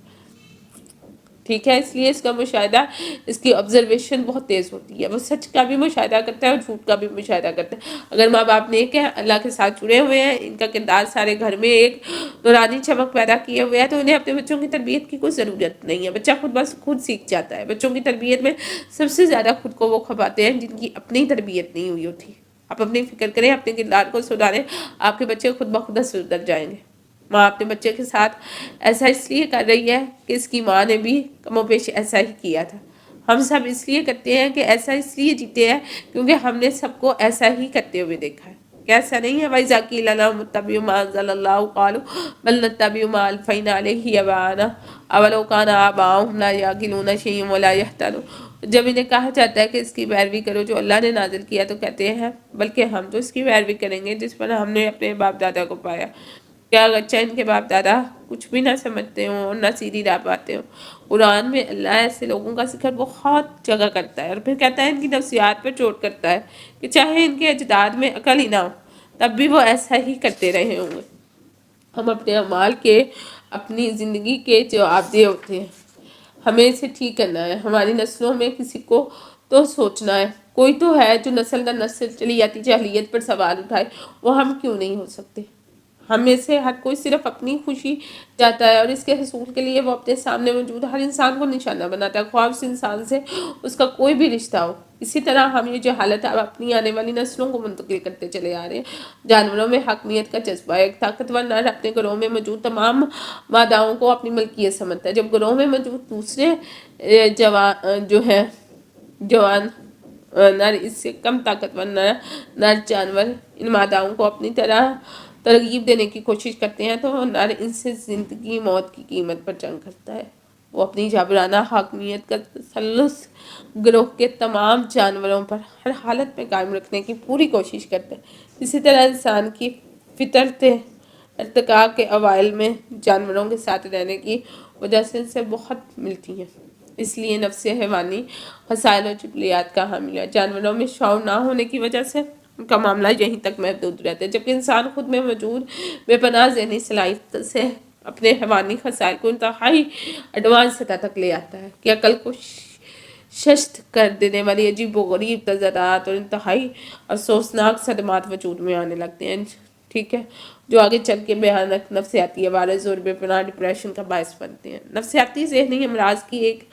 ٹھیک ہے؟ اس لیے اس کا مشاہدہ، اس کی آبزرویشن بہت تیز ہوتی ہے۔ وہ سچ کا بھی مشاہدہ کرتا ہے اور جھوٹ کا بھی مشاہدہ کرتا ہے۔ اگر ماں باپ نیک ہیں، اللہ کے ساتھ جڑے ہوئے ہیں، ان کا کردار سارے گھر میں ایک نورانی چمک پیدا کیے ہوئے ہے، تو انہیں اپنے بچوں کی تربیت کی کوئی ضرورت نہیں ہے۔ بچہ خود سیکھ جاتا ہے۔ بچوں کی تربیت میں سب سے زیادہ خود کو وہ کھپاتے ہیں جن کی اپنی تربیت نہیں ہوئی ہوتی۔ آپ اپنی فکر کریں، اپنے کردار کو سدھاریں، آپ کے بچے خود بخود سدھر جائیں گے۔ ماں اپنے بچے کے ساتھ ایسا اس لیے کر رہی ہے کہ اس کی ماں نے بھی کم و بیش ایسا ہی کیا تھا. ہم سب اس لیے کرتے ہیں کہ ایسا اس لیے جیتے ہیں کیونکہ ہم نے سب کو ایسا ہی کرتے ہوئے دیکھا ہے. کیسا نہیں ہے بھائی ذاکی لنا متبع ما انزل اللہ قالوا بل نتبع ما الفینا علیہ آباءنا اولو کان آباؤہم لا یعقلون شیئا ولا یہتدون. جب انہیں کہا جاتا ہے کہ اس کی پیروی کرو جو اللہ نے نازل کیا تو کہتے ہیں بلکہ ہم تو اس کی پیروی کریں گے جس پر ہم نے اپنے باپ دادا کو پایا. کیا اگرچہ ان کے باپ دادا کچھ بھی نہ سمجھتے ہوں اور نہ سیدھی راہ پاتے ہوں. قرآن میں اللہ ایسے لوگوں کا ذکر بہت جگہ کرتا ہے اور پھر کہتا ہے ان کی نفسیات پر چوٹ کرتا ہے کہ چاہے ان کے اجداد میں عقل ہی نہ ہو تب بھی وہ ایسا ہی کرتے رہے ہوں گے. ہم اپنے اعمال کے اپنی زندگی کے جواب دہ ہوتے ہیں. ہمیں اسے ٹھیک کرنا ہے. ہماری نسلوں میں کسی کو تو سوچنا ہے. کوئی تو ہے جو نسل در نسل چلی آتی جاہلیت پر سوال اٹھائے. وہ ہم کیوں نہیں ہو سکتے؟ ہم میں سے ہر کوئی صرف اپنی خوشی چاہتا ہے اور اس کے حصول کے لیے وہ اپنے سامنے موجود ہر انسان کو نشانہ بناتا ہے خواہ اس انسان سے اس کا کوئی بھی رشتہ ہو. اسی طرح ہم یہ جہالت اب اپنی آنے والی نسلوں کو منتقل کرتے چلے آ رہے ہیں. جانوروں میں حاکمیت کا جذبہ ہے. ایک طاقتور نر اپنے گروہ میں موجود تمام ماداؤں کو اپنی ملکیت سمجھتا ہے. جب گروہ میں موجود دوسرے جوان نر اس سے کم طاقتور نر جانور ان ماداؤں کو اپنی طرح ترغیب دینے کی کوشش کرتے ہیں تو نر ان سے زندگی موت کی قیمت پر جنگ کرتا ہے. وہ اپنی جبرانہ حاکمیت کا تسلط گروہ کے تمام جانوروں پر ہر حالت میں قائم رکھنے کی پوری کوشش کرتے ہیں. اسی طرح انسان کی فطرت ارتقاء کے اوائل میں جانوروں کے ساتھ رہنے کی وجہ سے ان سے بہت ملتی ہیں. اس لیے نفس حیوانی وسائل و جبلیات کا حامل ہے. جانوروں میں شعور نہ ہونے کی وجہ سے ان کا معاملہ یہیں تک محدود رہتا ہے جبکہ انسان خود میں موجود بے پناہ ذہنی صلاحیت سے اپنے حیوانی خصائل کو انتہائی ایڈوانس سطح تک لے آتا ہے کہ عقل کو شست کر دینے والی عجیب و غریب تضادات اور انتہائی افسوسناک صدمات وجود میں آنے لگتے ہیں. ٹھیک ہے، جو آگے چل کے بھیانک نفسیاتی عوارض اور بے پناہ ڈپریشن کا باعث بنتے ہیں. نفسیاتی ذہنی امراض کی ایک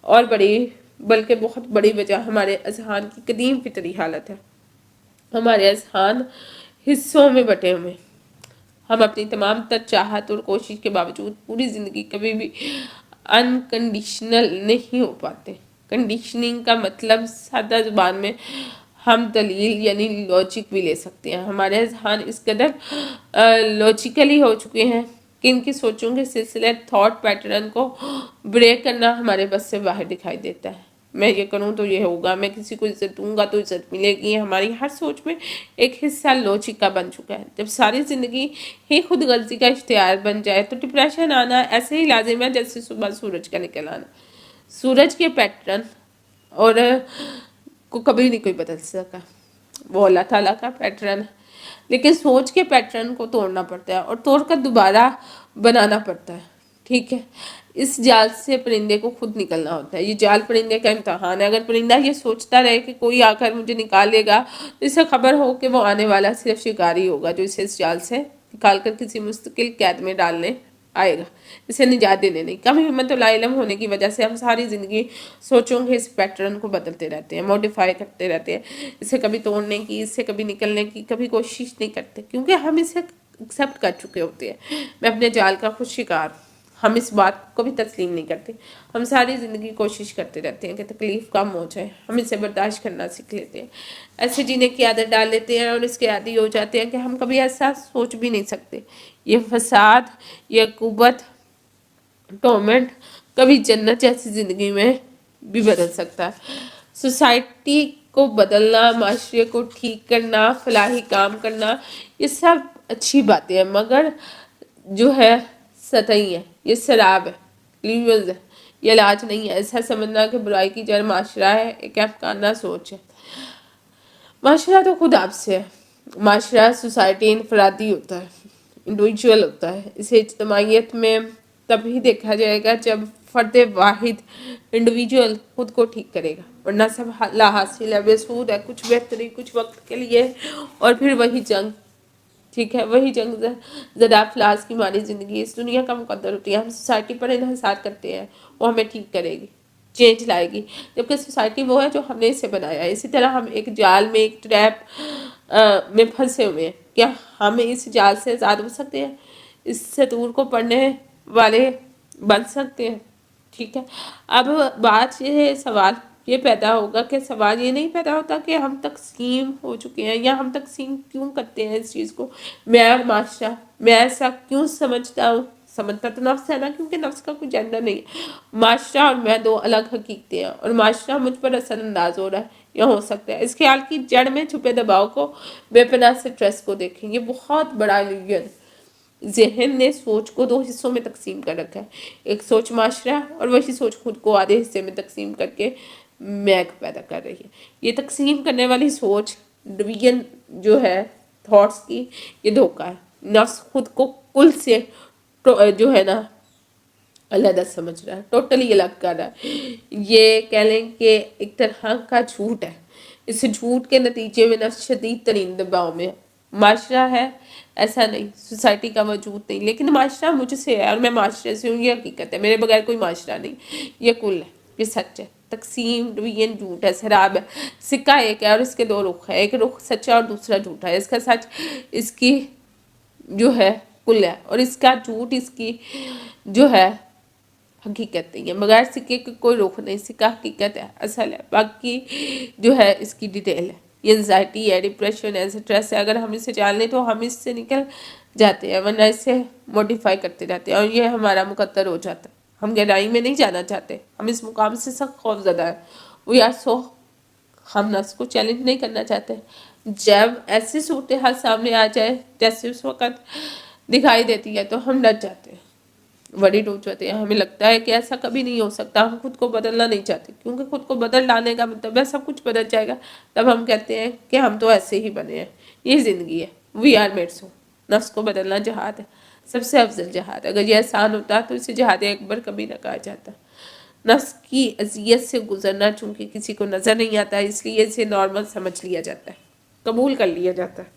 اور بڑی بلکہ بہت بڑی وجہ ہمارے اذہان کی قدیم فطری حالت ہے. ہمارے اذہان حصوں میں بٹے ہوئے. ہم اپنی تمام تر چاہت اور کوشش کے باوجود پوری زندگی کبھی بھی انکنڈیشنل نہیں ہو پاتے. کنڈیشننگ کا مطلب سادہ زبان میں ہم دلیل یعنی لوجک بھی لے سکتے ہیں. ہمارے اذہان اس قدر لوجیکلی ہو چکے ہیں کہ ان کی سوچوں کے سلسلے تھاٹ پیٹرن کو بریک کرنا ہمارے بس سے باہر دکھائی دیتا ہے. میں یہ کروں تو یہ ہوگا، میں کسی کو عزت دوں گا تو عزت ملے گی. ہماری ہر سوچ میں ایک حصہ لوجک کا بن چکا ہے. جب ساری زندگی ہی خود غرضی کا اختیار بن جائے تو ڈپریشن آنا ایسے ہی لازم ہے جیسے صبح سورج کا نکل آنا. سورج کے پیٹرن اور کو کبھی نہیں کوئی بدل سکا، وہ اللہ تعالیٰ کا پیٹرن ہے. لیکن سوچ کے پیٹرن کو توڑنا پڑتا ہے اور توڑ کر دوبارہ بنانا پڑتا ہے. ٹھیک ہے، اس جال سے پرندے کو خود نکلنا ہوتا ہے. یہ جال پرندے کا امتحان ہے. اگر پرندہ یہ سوچتا رہے کہ کوئی آ کر مجھے نکال لے گا تو اسے خبر ہو کہ وہ آنے والا صرف شکاری ہوگا جو اسے اس جال سے نکال کر کسی مستقل قید میں ڈالنے آئے گا، اسے نجات دینے نہیں. کم ہمت و لا علم ہونے کی وجہ سے ہم ساری زندگی سوچوں کے اس پیٹرن کو بدلتے رہتے ہیں، موڈیفائی کرتے رہتے ہیں. اسے کبھی توڑنے کی، اس سے کبھی نکلنے کی کبھی کوشش نہیں کرتے کیونکہ ہم اسے ایکسیپٹ کر چکے ہوتے ہیں. میں اپنے جال کا خود شکار. ہم اس بات کو بھی تسلیم نہیں کرتے. ہم ساری زندگی کوشش کرتے رہتے ہیں کہ تکلیف کم ہو جائے. ہم اسے برداشت کرنا سیکھ لیتے ہیں، ایسے جینے کی عادت ڈال لیتے ہیں اور اس کے عادی ہو جاتے ہیں کہ ہم کبھی ایسا سوچ بھی نہیں سکتے. یہ فساد، یہ عقوبت، ٹورمنٹ کبھی جنت جیسی زندگی میں بھی بدل سکتا ہے. سوسائٹی کو بدلنا، معاشرے کو ٹھیک کرنا، فلاحی کام کرنا، یہ سب اچھی باتیں ہیں مگر جو ہے سطحی ہے. یہ سراب ہے، لیوز ہے، یہ علاج نہیں ہے. ایسا سمجھنا کہ برائی کی جڑ معاشرہ ہے ایک افکارانہ سوچ ہے. معاشرہ تو خود آپ سے ہے. معاشرہ سوسائٹی انفرادی ہوتا ہے، انڈیویجول ہوتا ہے. اسے اجتماعیت میں تبھی دیکھا جائے گا جب فرد واحد انڈیویجول خود کو ٹھیک کرے گا، ورنہ سب لا حاصل ہے، بے سود ہے، کچھ بہتری کچھ وقت کے لیے اور پھر وہی جنگ. ٹھیک ہے، وہی جنگ زدہ افلاس کی ہماری زندگی اس دنیا کا مقدر ہوتی ہے. ہم سوسائٹی پر انحصار کرتے ہیں وہ ہمیں ٹھیک کرے گی، چینج لائے گی، جبکہ سوسائٹی وہ ہے جو ہم نے اسے بنایا ہے. اسی طرح ہم ایک جال میں، ایک ٹریپ میں پھنسے ہوئے ہیں. کیا ہم اس جال سے آزاد ہو سکتے ہیں؟ اس سطور کو پڑھنے والے بن سکتے ہیں. ٹھیک ہے. اب بات یہ ہے، سوال یہ پیدا ہوگا کہ سوال یہ نہیں پیدا ہوتا کہ ہم تقسیم ہو چکے ہیں یا ہم تقسیم کیوں کرتے ہیں اس چیز کو، میں اور معاشرہ، میں ایسا کیوں سمجھتا ہوں. سمجھتا تو نفس ہے نا، کیونکہ نفس کا کوئی جنڈر نہیں ہے. معاشرہ اور میں دو الگ حقیقتیں ہیں، اور معاشرہ مجھ پر اثر انداز ہو رہا ہے یا ہو سکتا ہے. اس خیال کی جڑ میں چھپے دباؤ کو، بے پناہ سٹریس کو دیکھیں. یہ بہت بڑا الوژن. ذہن نے سوچ کو دو حصوں میں تقسیم کر رکھا ہے، ایک سوچ معاشرہ، اور وہی سوچ خود کو آدھے حصے میں تقسیم کر کے میں کو پیدا کر رہی ہے. یہ تقسیم کرنے والی سوچ، ڈویژن جو ہے تھاٹس کی، یہ دھوکہ ہے. نفس خود کو کل سے جو ہے نا علیحدہ سمجھ رہا ہے، ٹوٹلی الگ کر رہا ہے. یہ کہہ لیں کہ ایک طرح کا جھوٹ ہے. اس جھوٹ کے نتیجے میں نفس شدید ترین دباؤ میں ہے. معاشرہ ہے ایسا نہیں، سوسائٹی کا وجود نہیں، لیکن معاشرہ مجھ سے ہے اور میں معاشرے سے ہوں. یہ حقیقت ہے، میرے بغیر کوئی معاشرہ نہیں. یہ کل ہے، یہ سچ ہے. تقسیم ڈویژن جھوٹ ہے، سراب ہے. سکہ ایک ہے اور اس کے دو رخ ہے، ایک رخ سچا اور دوسرا جھوٹا ہے. اس کا سچ اس کی جو ہے کل ہے، اور اس کا جھوٹ اس کی جو ہے حقیقت نہیں ہے. بغیر سکے کے کوئی رخ نہیں. سکہ حقیقت ہے، اصل ہے، باقی جو ہے اس کی ڈیٹیل ہے. یہ انزائٹی ہے، ڈپریشن ہے، سٹریس ہے. اگر ہم اسے جان لیں تو ہم اس سے نکل جاتے ہیں، ورنہ اسے موڈیفائی کرتے رہتے ہیں اور یہ ہمارا مقدر ہو جاتا ہے. ہم گہرائی میں نہیں جانا چاہتے، ہم اس مقام سے سخت خوف زدہ ہیں. وی آر سو، ہم نفس کو چیلنج نہیں کرنا چاہتے. جب ایسی صورتحال سامنے آ جائے جیسے اس وقت دکھائی دیتی ہے تو ہم ڈر جاتے ہیں، ورڈ ہو جاتے ہیں. ہمیں لگتا ہے کہ ایسا کبھی نہیں ہو سکتا. ہم خود کو بدلنا نہیں چاہتے، کیونکہ خود کو بدل لانے کا مطلب ہے سب کچھ بدل جائے گا. تب ہم کہتے ہیں کہ ہم تو ایسے ہی بنے ہیں، یہ زندگی ہے. We are made so. نفس کو بدلنا جہاد ہے، سب سے افضل جہاد. اگر یہ آسان ہوتا تو اسے جہاد اکبر کبھی نہ کہا جاتا. نفس کی اذیت سے گزرنا چونکہ کسی کو نظر نہیں آتا، اس لیے اسے نارمل سمجھ لیا جاتا ہے، قبول کر لیا جاتا ہے.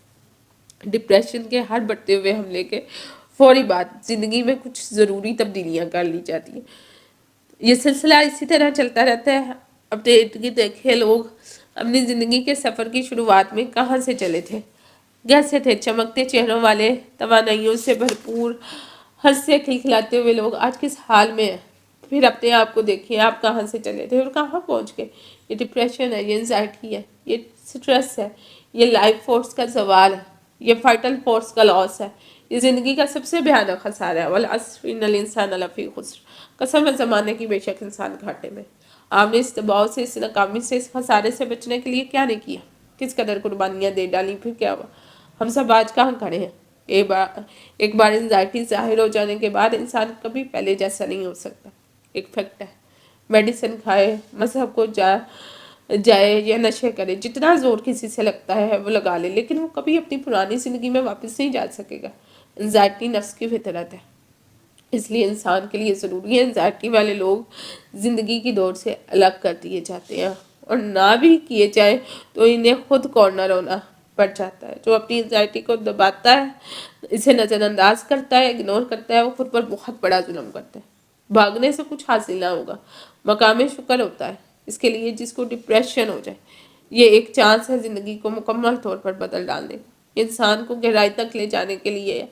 ڈپریشن کے ہر بڑھتے ہوئے حملے کے فوری بعد زندگی میں کچھ ضروری تبدیلیاں کر لی جاتی ہیں. یہ سلسلہ اسی طرح چلتا رہتا ہے. اپڈیٹ کی دیکھے لوگ اپنی زندگی کے سفر کی شروعات میں کہاں سے چلے تھے، کیسے تھے. چمکتے چہروں والے، توانائیوں سے بھرپور، ہنستے کھلکھلاتے ہوئے لوگ آج کس حال میں ہیں. پھر اپنے آپ کو دیکھیں، آپ کہاں سے چلے تھے اور کہاں پہنچ گئے. یہ ڈپریشن ہے، یہ انزائٹی ہے، یہ سٹریس ہے، یہ لائف فورس کا زوال ہے، یہ فائٹل فورس کا لاس ہے. یہ زندگی کا سب سے بھیانک خسارہ ہے. والعصر ان الانسان لفی خسر. قسم ہے زمانے کی، بے شک انسان گھاٹے میں. آپ نے اس دباؤ سے، اس ناکامی سے، اس خسارے سے بچنے کے لیے کیا نہیں کیا؟ کس قدر قربانیاں دے ڈالی؟ پھر کیا ہوا؟ ہم سب آج کہاں کھڑے ہیں؟ ایک بار انزائٹی ظاہر ہو جانے کے بعد انسان کبھی پہلے جیسا نہیں ہو سکتا. ایک فیکٹ ہے. میڈیسن کھائے، مذہب کو جائے یا نشے کرے، جتنا زور کسی سے لگتا ہے وہ لگا لے، لیکن وہ کبھی اپنی پرانی زندگی میں واپس نہیں جا سکے گا. انزائٹی نفس کی فطرت ہے، اس لیے انسان کے لیے ضروری ہے. انزائٹی والے لوگ زندگی کی دوڑ سے الگ کر دیے جاتے ہیں، اور نہ بھی کیے جائے تو انہیں خود کارنر ہونا پڑ جاتا ہے. جو اپنی انزائٹی کو دباتا ہے، اسے نظر انداز کرتا ہے، اگنور کرتا ہے، وہ خود پر بہت بڑا ظلم کرتا ہے. بھاگنے سے کچھ حاصل نہ ہوگا. مقام شکر ہوتا ہے اس کے لیے جس کو ڈپریشن ہو جائے. یہ ایک چانس ہے زندگی کو مکمل طور پر بدل ڈالنے کا، انسان کو گہرائی تک لے جانے کے لیے،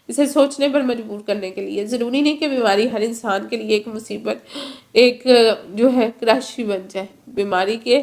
اسے سوچنے پر مجبور کرنے کے لیے. ضروری نہیں کہ بیماری ہر انسان کے لیے ایک مصیبت، ایک جو ہے کراشی بن جائے. بیماری کے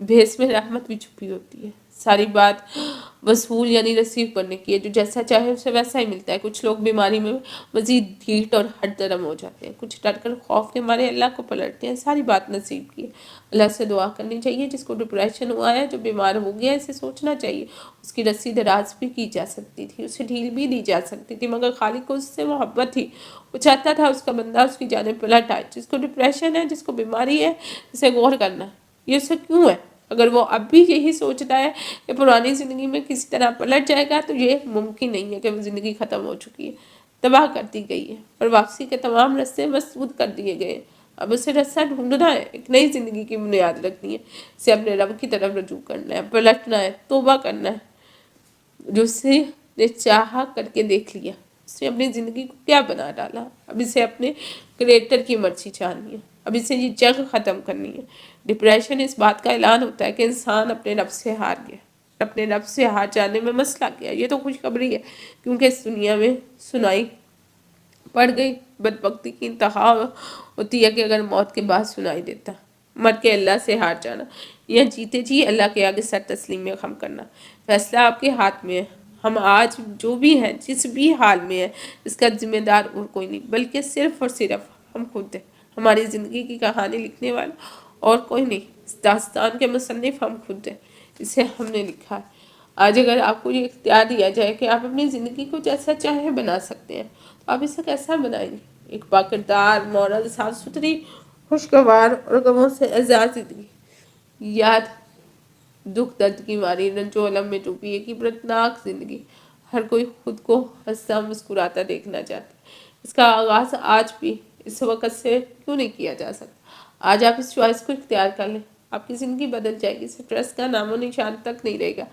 بھیس میں رحمت بھی چھپی ہوتی ہے. ساری بات وصول یعنی ریسیو کرنے کی ہے. جو جیسا چاہے اسے ویسا ہی ملتا ہے. کچھ لوگ بیماری میں مزید ڈھیٹ اور ہٹ درم ہو جاتے ہیں، کچھ ڈر کر خوف کے مارے اللہ کو پلٹتے ہیں. ساری بات نصیب کی ہے. اللہ سے دعا کرنی چاہیے. جس کو ڈپریشن ہوا ہے، جو بیمار ہو گیا ہے، اسے سوچنا چاہیے اس کی رسی دراز بھی کی جا سکتی تھی، اسے ڈھیل بھی دی جا سکتی تھی، مگر خالق کو اس سے محبت تھی. وہ چاہتا تھا اس کا بندہ اس کی جانب پلٹ آئے. جس کو ڈپریشن ہے، جس کو بیماری ہے، اسے غور کرنا ہے یہ اسے کیوں ہے. اگر وہ اب بھی یہی سوچتا ہے کہ پرانی زندگی میں کسی طرح پلٹ جائے گا، تو یہ ممکن نہیں ہے کہ وہ زندگی ختم ہو چکی ہے، تباہ کر دی گئی ہے، اور واپسی کے تمام راستے مسدود کر دیے گئے ہیں. اب اسے راستہ ڈھونڈنا ہے، ایک نئی زندگی کی بنیاد رکھنی ہے، اسے اپنے رب کی طرف رجوع کرنا ہے، پلٹنا ہے، توبہ کرنا ہے. جو اسے نے چاہا کر کے دیکھ لیا، اس نے اپنی زندگی کو کیا بنا ڈالا. اب اسے اپنے کریٹر کی مرضی چاہنی ہے، اب اسے یہ جنگ ختم کرنی ہے. ڈپریشن اس بات کا اعلان ہوتا ہے کہ انسان اپنے رب سے ہار گیا. اپنے رب سے ہاتھ جانے میں مسئلہ کیا؟ یہ تو خوشخبری ہے، کیونکہ اس دنیا میں سنائی پڑ گئی۔ بدبختی کی انتہا ہوتی ہے کہ اگر موت کے بعد سنائی دیتا، مر کے اللہ سے ہاتھ جانا یا جیتے جی اللہ کے آگے سر تسلیم میں خم کرنا۔ فیصلہ آپ کے ہاتھ میں ہے۔ ہم آج جو بھی ہیں، جس بھی حال میں ہیں، اس کا ذمہ دار اور کوئی نہیں بلکہ صرف اور صرف ہم خود ہیں۔ ہماری زندگی کی کہانی لکھنے والا اور کوئی نہیں، اس داستان کے مصنف ہم خود ہیں، اسے ہم نے لکھا ہے۔ آج اگر آپ کو یہ اختیار دیا جائے کہ آپ اپنی زندگی کو جیسا چاہیں بنا سکتے ہیں، تو آپ اسے کیسا بنائیں گے؟ ایک باکردار، مورل، صاف ستھری، خوشگوار اور غموں سے آزاد زندگی۔ یاد، دکھ درد کی ماری، رنج و الم میں ڈوبی ایک عبرتناک زندگی۔ ہر کوئی خود کو ہنستا مسکراتا دیکھنا چاہتا ہے۔ اس کا آغاز آج بھی اس وقت سے کیوں نہیں کیا جا سکتا؟ آج آپ اس چوائس کو اختیار کر لیں، آپ کی زندگی بدل جائے گی، سٹریس کا نام و نشان تک نہیں رہے گا۔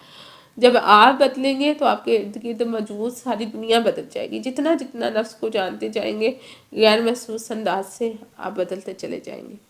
جب آپ بدلیں گے تو آپ کے ارد گرد موجود ساری دنیا بدل جائے گی۔ جتنا جتنا نفس کو جانتے جائیں گے، غیر محسوس انداز سے آپ بدلتے چلے جائیں گے۔